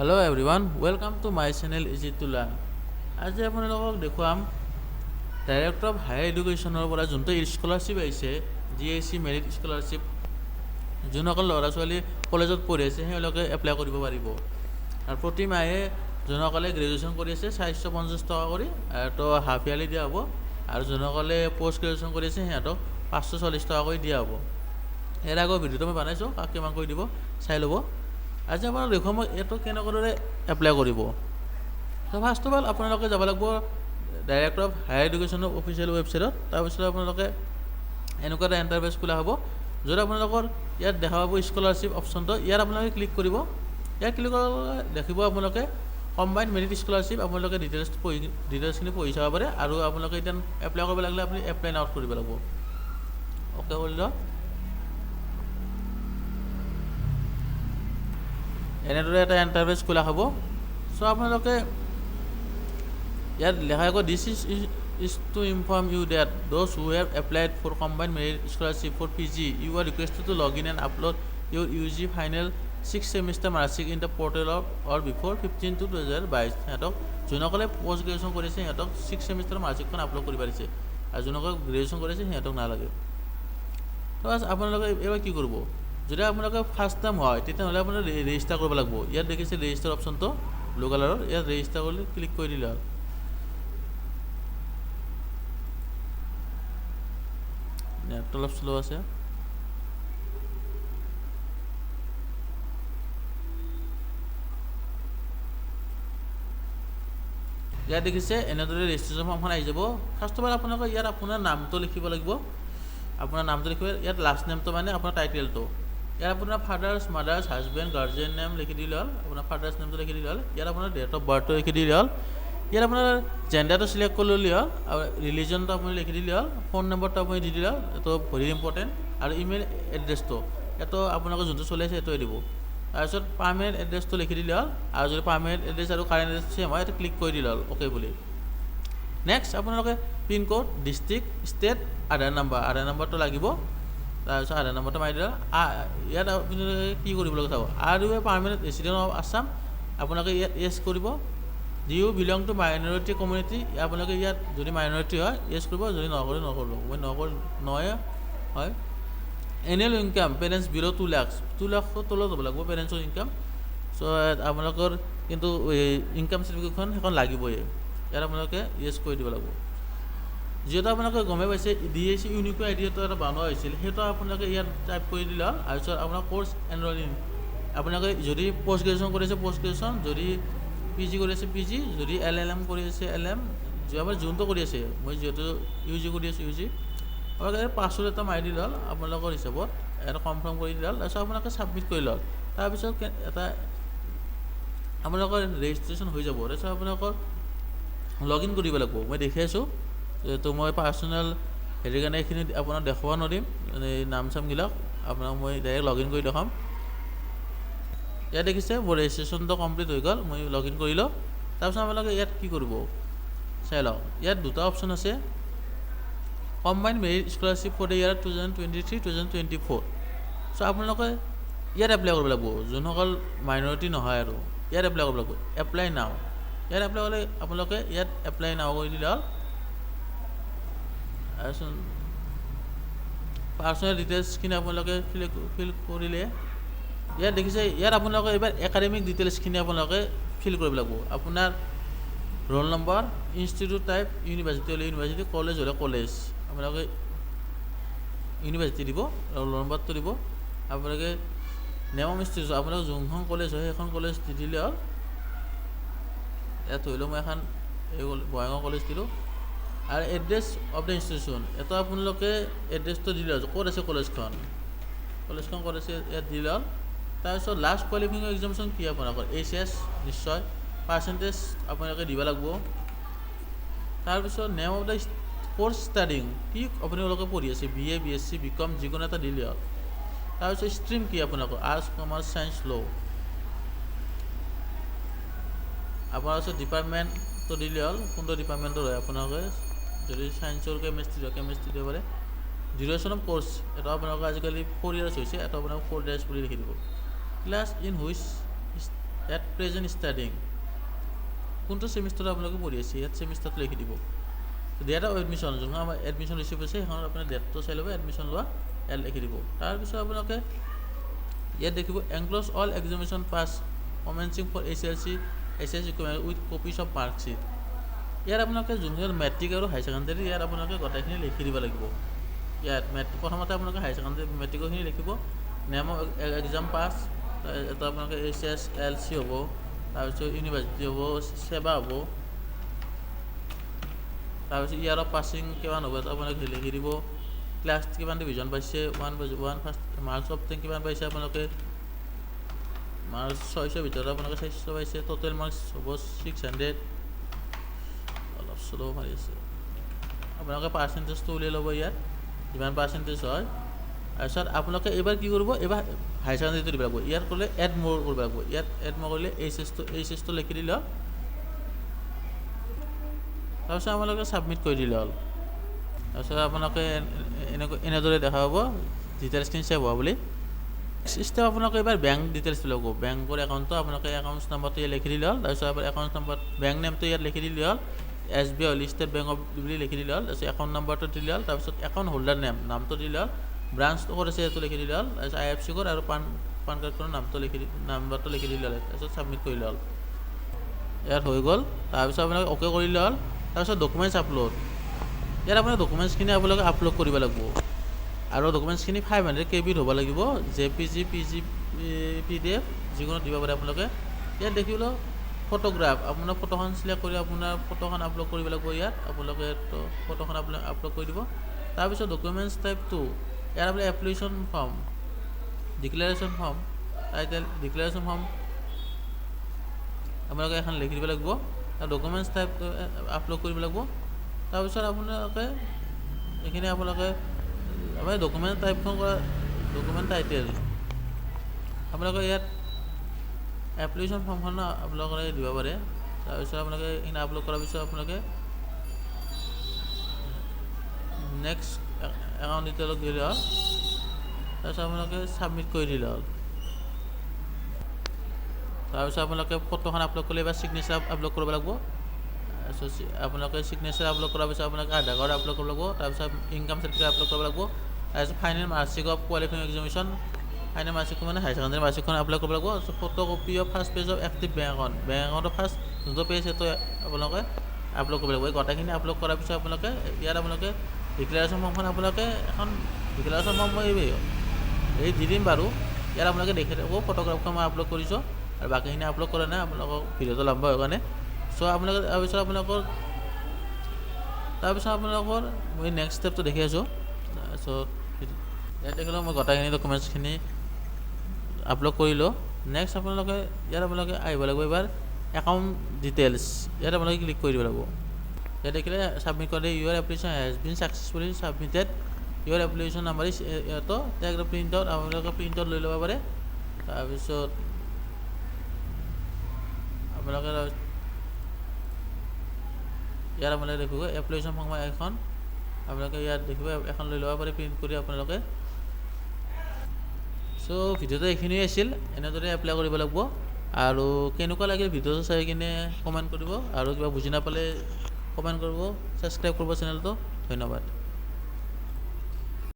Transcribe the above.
Hello everyone, welcome to my channel Easy to Learn. আজি আপোনালোকক দেখুৱাম ডাইৰেক্টৰ অফ হায়াৰ এডুকেশ্যনৰ পৰা যোনটো স্কলাৰশ্বিপ আহিছে GAC মেৰিট স্কলাৰশ্বিপ যোনসকল ল'ৰা ছোৱালী কলেজত পঢ়ি আছে তেওঁলোকে এপ্লাই কৰিব পাৰিব আৰু প্ৰতি মাহে যোনসকলে গ্ৰেজুৱেশ্যন কৰি আছে 450 টকা কৰি আৰু হাফ ইয়াৰলি দিয়া হ'ব আৰু যোনসকলে পোষ্ট গ্ৰেজুৱেশ্যন কৰি আছে সিহঁতক 540 টকা কৰি দিয়া হ'ব। ইয়াৰ আগৰ ভিডিঅ'টো মই বনাইছোঁ, কাক কিমান কৰি দিব চাই ল'ব। আজি আপোনাৰ দেখুৱাম মই এইটো কেনেকৈ এপ্লাই কৰিব। তো ফাৰ্ষ্ট অফ অল আপোনালোকে যাব লাগিব ডাইৰেক্টৰ অফ হায়াৰ এডুকেশ্যনৰ অফিচিয়েল ৱেবছাইটত। তাৰপিছত আপোনালোকে এনেকুৱা এটা ইণ্টাৰফেচ খোলা হ'ব য'ত আপোনালোকৰ ইয়াত দেখা পাব স্কলাৰশ্বিপ অপশ্যনটো। ইয়াত আপোনালোকে ক্লিক কৰিব। ইয়াত ক্লিক কৰিলে দেখিব আপোনালোকে কম্বাইন মেৰিট স্কলাৰশ্বিপ। আপোনালোকে ডিটেইলছখিনি পঢ়ি চাব পাৰে আৰু আপোনালোকে এতিয়া এপ্লাই কৰিব লাগিলে আপুনি এপ্লাই নাও কৰিব লাগিব। অ'কে কৰি লওক। এনেদৰে এটা ইণ্টাৰফেচ খোলা হ'ব। চ' আপোনালোকে ইয়াত লেখা হ'ব this is to inform you that those who have applied for combine merit scholarship for PG you are requested to log in and upload your UG final 6th semester marksheet in the portal or before 15/2/2022। সিহঁতক যোনসকলে post graduation কৰিছে সিহঁতক 6th চেমিষ্টাৰৰ মাৰ্কশ্বিটখন upload কৰি পাৰিছে আৰু যোনসকলে graduation কৰিছে সিহঁতক নালাগে। তো আপোনালোকে এইবাৰ কি কৰিব, যদি আপোনালোকে ফাৰ্ষ্ট টাইম হয় তেতিয়াহ'লে আপোনাৰ ৰেজিষ্টাৰ কৰিব লাগিব। ইয়াত দেখিছে ৰেজিষ্টাৰ অপশ্যনটো ব্লু কালাৰৰ, ইয়াত ৰেজিষ্টাৰ কৰি ক্লিক কৰি দিলে হ'ল। নেটটো অলপ শ্ল' আছে। ইয়াত দেখিছে এনেদৰে ৰেজিষ্ট্ৰেশ্যন ফৰ্মখন আহি যাব। ফাৰ্ষ্ট অফ অল আপোনালোকে ইয়াত আপোনাৰ নামটো লিখিব লাগিব। আপোনাৰ নামটো লিখিব, ইয়াত লাষ্ট নেমটো মানে আপোনাৰ টাইটেলটো। ইয়াত আপোনাৰ father's mothers husband guardian name লিখি দিলে হ'ল। আপোনাৰ ফাদাৰ্ছ নেমটো লিখি দিলে হ'ল। ইয়াত আপোনাৰ ডেট অফ বাৰ্থটো লিখি দিলে হ'ল। ইয়াত আপোনাৰ জেণ্ডাৰটো চিলেক্ট কৰি ল'লে হ'ল আৰু ৰিলিজনটো আপুনি লিখি দিলে হ'ল। ফোন নম্বৰটো আপুনি দি দিলে হ'ল, এইটো ভেৰি ইম্পৰ্টেণ্ট। আৰু ইমেইল এড্ৰেছটো এইটো আপোনালোকৰ যোনটো চলি আছে সেইটোৱে দিব। তাৰপিছত পাৰ্মানেণ্ট এড্ৰেছটো লিখি দিলে হ'ল আৰু যদি পাৰ্মানেণ্ট এড্ৰেছ আৰু কাৰেণ্ট এড্ৰেছ চেম হয় এইটো ক্লিক কৰি দিলে হ'ল অ'কে বুলি। নেক্সট আপোনালোকে পিনক'ড, ডিষ্ট্ৰিক্ট, ষ্টেট, আধাৰ নম্বৰটো লাগিব। তাৰপিছত আধাৰ নম্বৰটো মাৰি দিলে। ইয়াত আপোনালোকে কি কৰিব লাগিব চাব, are you a permanent resident of Assam, আপোনালোকে ইয়াত য়েছ কৰিব। Do you belong to minority community, আপোনালোকে ইয়াত যদি মাইনৰিটি হয় য়েছ কৰিব, যদি নকৰে নকৰিব। মই নহয় হয়। এনুৱেল ইনকাম পেৰেণ্টছ বিল' 2 লাখ তলত হ'ব লাগিব পেৰেণ্টছৰ ইনকাম। চ' আপোনালোকৰ কিন্তু ইনকাম চাৰ্টিফিকেটখন সেইখন লাগিবই। ইয়াত আপোনালোকে য়েছ কৰি দিব লাগিব। যিহেতু আপোনালোকে গমেই পাইছে DAC ইউনিক আইডি এটা বনোৱা হৈছিল, সেইটো আপোনালোকে ইয়াত টাইপ কৰি দিলে হ'ল। তাৰপিছত আপোনাৰ কোৰ্চ এনৰলিং, আপোনালোকে যদি পষ্ট গ্ৰেজুৱেশ্যন কৰি আছে পষ্ট গ্ৰেজুৱেশ্যন, যদি PG কৰি আছে PG, যদি LLM কৰি আছে LM, যোৱাবাৰ যোনটো কৰি আছে, মই যিহেতু UG কৰি আছোঁ UG, আপোনালোকে পাছৱৰ্ড এটা মাৰি দিলে হ'ল আপোনালোকৰ হিচাপত, এটা কনফাৰ্ম কৰি দিলে হ'ল। তাৰপিছত আপোনালোকে ছাবমিট কৰি লওক। তাৰপিছত এটা আপোনালোকৰ ৰেজিষ্ট্ৰেশ্যন হৈ যাব। তাৰপিছত আপোনালোকৰ লগ ইন কৰিব লাগিব। মই দেখি আছোঁ যিহেতু মই পাৰ্চনেল হেৰিৰ কাৰণে এইখিনি আপোনাক দেখুৱাব নোৱাৰিম, এই নাম চামবিলাক আপোনাক মই ডাইৰেক্ট লগ ইন কৰি দেখাম। ইয়াত দেখিছে মোৰ ৰেজিষ্ট্ৰেশ্যনটো কমপ্লিট হৈ গ'ল, মই লগ ইন কৰিলোঁ। তাৰপিছত আপোনালোকে ইয়াত কি কৰিব চাই লওক। ইয়াত দুটা অপশ্যন আছে, combine merit scholarship for the year 2023-2024। So' আপোনালোকে ইয়াত এপ্লাই কৰিব লাগিব। যোনসকল মাইনৰিটি নহয় আৰু ইয়াত এপ্লাই কৰিব লাগিব। এপ্লাই নাও, ইয়াত এপ্লাই কৰিলে আপোনালোকে ইয়াত এপ্লাই নাও কৰি দিলে হ'ল। তাৰপিছত পাৰ্চনেল ডিটেইলছখিনি আপোনালোকে ফিল কৰিলে ইয়াত দেখিছে, ইয়াত আপোনালোকে এইবাৰ একাডেমিক ডিটেইলছখিনি আপোনালোকে ফিল কৰিব লাগিব। আপোনাৰ roll number, institute type, university হ'লে ইউনিভাৰ্চিটি, কলেজ হ'লে কলেজ, আপোনালোকে ইউনিভাৰ্চিটি দিব, ৰোল নম্বৰটো দিব। আপোনালোকে নেম অফ ইনষ্টিটিউট, আপোনালোকে যোনখন কলেজ হয় সেইখন কলেজ দি দিলে হ'ল। ইয়াত ধৰি লওক মই এখন এই বঙাইগাঁও কলেজ দিলোঁ। আৰু এড্ৰেছ অফ দ্য ইনষ্টিটিউশ্যন, এটা আপোনালোকে এড্ৰেছটো দিলে হ'ল, ক'ত আছে কলেজখন ক'ত আছে ইয়াত দিলে হ'ল। তাৰপিছত লাষ্ট কোৱালিফাইং এক্সামিনেশ্যন কি আপোনালোকৰ HS নিশ্চয়, পাৰ্চেণ্টেজ আপোনালোকে দিব লাগিব। তাৰপিছত name of the course studying, কি আপোনালোকে পঢ়ি আছে, BA BSc BCom যিকোনো এটা দিলে হ'ল। তাৰপিছত ষ্ট্ৰীম কি আপোনালোকৰ, আৰ্টছ কমাৰ্চ চায়েন্স ল', আপোনালোকৰ ডিপাৰ্টমেণ্টটো দিলে হ'ল, কোনটো ডিপাৰ্টমেণ্টৰ হয় আপোনালোকে, যদি চায়েন্সৰ কেমেষ্ট্ৰি হয় কেমেষ্ট্ৰি দিব পাৰে। ডিউৰেশ্যন অফ কোৰ্চ, এটা আপোনালোকে আজিকালি 4 years হৈছে, এটা আপোনালোকে 4 days বুলি লিখি দিব। ক্লাছ ইন হুইচ ইয়াত প্ৰেজেণ্ট ষ্টাডিং কোনটো ছেমিষ্টাৰত আপোনালোকে পঢ়ি আছে ইয়াত ছেমিষ্টাৰটো লিখি দিব। ডেট অফ এডমিশ্যন যোনখন আমাৰ এডমিশ্যন ৰিচিভ হৈছে সেইখনত আপোনাৰ ডেটটো চাই ল'ব, এডমিশ্যন লোৱা ইয়াত লিখি দিব। তাৰপিছত আপোনালোকে ইয়াত দেখিব enclose all examination pass commencing for HSLC with copies of marksheet. ইয়াত আপোনালোকে যোনখন মেট্ৰিক আৰু হাই ছেকেণ্ডেৰী ইয়াত আপোনালোকে গোটেইখিনি লিখি দিব লাগিব। ইয়াত প্ৰথমতে আপোনালোকে হাই ছেকেণ্ডেৰী মেট্ৰিকৰখিনি লিখিব, নেম অফ এক্সাম পাছ, এটা আপোনালোকে HSLC হ'ব, তাৰপিছত ইউনিভাৰ্চিটি হ'ব, সেৱা হ'ব, তাৰপিছত ইয়াৰ অফ পাছিং কিমান হ'ব এটা আপোনালোকে লিখি দিব, ক্লাছ কিমান ডিভিজন পাইছে, ওৱান ফাৰ্ষ্ট মাৰ্কছ অফ কিমান পাইছে আপোনালোকে, মাৰ্কছ 600 ভিতৰত আপোনালোকে 600 পাইছে, টোটেল মাৰ্কছ হ'ব 600, অলপ শ্ল' মাৰি আছে, আপোনালোকে পাৰ্চেণ্টেজটো উলিয়াই ল'ব ইয়াত যিমান পাৰ্চেণ্টেজ হয়। তাৰপিছত আপোনালোকে এইবাৰ কি কৰিব, এইবাৰ হাই ছেকেণ্ডেৰীটো দিব লাগিব, ইয়াত কৰিলে এড মোৰ কৰিব লাগিব, ইয়াত এড মোৰ কৰিলে এইচএছটো লিখি দিলে হ'ল। তাৰপিছত আপোনালোকে ছাবমিট কৰি দিলে হ'ল। তাৰপিছত আপোনালোকে এনেদৰে দেখা পাব ডিটেইলছখিনি ছেভ হোৱা বুলি। চিষ্টেম আপোনালোকে এইবাৰ বেংক ডিটেইলছ ল'ব, বেংকৰ একাউণ্টটো আপোনালোকে একাউণ্টছ নাম্বাৰটো ইয়াত লিখি দিলে হ'ল। তাৰপিছত আপোনাৰ একাউণ্ট নাম্বাৰ বেংক নেমটো ইয়াত লিখি দিলে হ'ল, SBI হ'ল ষ্টেট বেংক অফ বুলি লিখি দিলে হ'ল। তাৰপিছত একাউণ্ট নাম্বাৰটো দিলে হ'ল, তাৰপিছত একাউণ্ট হোল্ডাৰ নামটো দিলে হ'ল, ব্ৰাঞ্চটো ক'ত আছে সেইটো লিখি দিলে হ'ল, তাৰপিছত IFSC ক'ড আৰু পান কাৰ্ডখনৰ নাম্বাৰটো লিখি দিলে হ'ল, তাৰপিছত ছাবমিট কৰিলে হ'ল। ইয়াত হৈ গ'ল। তাৰপিছত আপোনালোকে অ'কে কৰিলে হ'ল। তাৰপিছত ডকুমেণ্টছ আপলোড, ইয়াত আপোনাৰ ডকুমেণ্টছখিনি আপোনালোকে আপলোড কৰিব লাগিব আৰু ডকুমেণ্টছখিনি 500 KB হ'ব লাগিব, JPG PG PDF যিকোনো দিব পাৰে আপোনালোকে। ইয়াত দেখিব ফটোগ্ৰাফ, আপোনাৰ ফটোখন চিলেক্ট কৰি আপোনাৰ ফটোখন আপলোড কৰিব লাগিব। ইয়াত আপোনালোকে ফটোখন আপলোড কৰি দিব। তাৰপিছত ডকুমেণ্টছ টাইপটো ইয়াত আপোনাৰ application form, declaration form, title declaration form আপোনালোকে এখন লিখি দিব লাগিব। ডকুমেণ্টছ টাইপটো আপলোড কৰিব লাগিব। তাৰপিছত আপোনালোকে এইখিনি আপোনালোকে আপোনাৰ ডকুমেণ্ট টাইপখন কৰা, ডকুমেণ্ট টাইটেল আপোনালোকে ইয়াত এপ্লিকেশ্যন ফৰ্মখন আপোনালোকে দিব পাৰে। তাৰপিছত আপোনালোকে এইখিনি আপলোড কৰাৰ পিছত আপোনালোকে নেক্সট একাউণ্ট ডিটেইলক দিলে হ'ল। তাৰপিছত আপোনালোকে ছাবমিট কৰি দিলে হ'ল। তাৰপিছত আপোনালোকে ফটোখন আপলোড কৰিলে এবাৰ ছিগনেচাৰ আপলোড কৰিব লাগিব। তাৰপিছত আপোনালোকে ছিগনেচাৰ আপলোড কৰাৰ পিছত আপোনালোকে আধাৰ কাৰ্ড আপলোড কৰিব লাগিব। তাৰপিছত ইনকাম চাৰ্টিফিকেট আপলোড কৰিব লাগিব। তাৰপিছত final marksheet of qualifying examination, final marksheet মানে হাই ছেকেণ্ডেৰী মাৰ্কশ্বিটখন আপলোড কৰিব লাগিব। তাৰপিছত photo copy of first page of active bank একাউণ্টৰ ফাৰ্ষ্ট যোনটো পেজ সেইটো আপোনালোকে আপলোড কৰিব লাগিব। এই গোটেইখিনি আপলোড কৰাৰ পিছত আপোনালোকে ইয়াত আপোনালোকে ডিক্লেৰেশ্যন ফৰ্মখন আপোনালোকে এখন ডিক্লেৰেশ্যন ফৰ্ম মই এই দি দিম বাৰু। ইয়াত আপোনালোকে দেখি থাকোঁ ফটোগ্ৰাফখন মই আপলোড কৰিছোঁ আৰু বাকীখিনি আপলোড কৰা নাই, আপোনালোকক ভিডিঅ'টো লম্বা হোৱাৰ কাৰণে। চ' আপোনালোকে তাৰপিছত আপোনালোকৰ মই নেক্সট ষ্টেপটো দেখি আছোঁ। তাৰপিছত ইয়াত দেখিলোঁ মই গোটেইখিনি ডকুমেণ্টছখিনি আপলোড কৰিলোঁ। নেক্সট আপোনালোকে আহিব লাগিব এইবাৰ একাউণ্ট ডিটেইলছ, ইয়াত আপোনালোকে ক্লিক কৰি দিব লাগিব। ইয়াত দেখিলে ছাবমিট কৰিলে your application has been successfully submitted, your application number is ইয়াতো টেগ প্ৰিণ্ট আউট আপোনালোকে প্ৰিণ্ট আউট লৈ ল'ব পাৰে। তাৰপিছত আপোনালোকে ইয়াত আপোনালোকে দেখিব এপ্লিকেশ্যন ফৰ্ম এখন আপোনালোকে ইয়াত দেখিব এখন লৈ ল'ব পাৰে প্ৰিণ্ট কৰি আপোনালোকে। চ' ভিডিঅ'টো এইখিনিয়ে আছিল, এনেদৰে এপ্লাই কৰিব লাগিব। আৰু কেনেকুৱা লাগিল ভিডিঅ'টো চাই কিনে কমেণ্ট কৰিব, আৰু কিবা বুজি নাপালে কমেণ্ট কৰিব, ছাবস্ক্ৰাইব কৰিব চেনেলটো। ধন্যবাদ।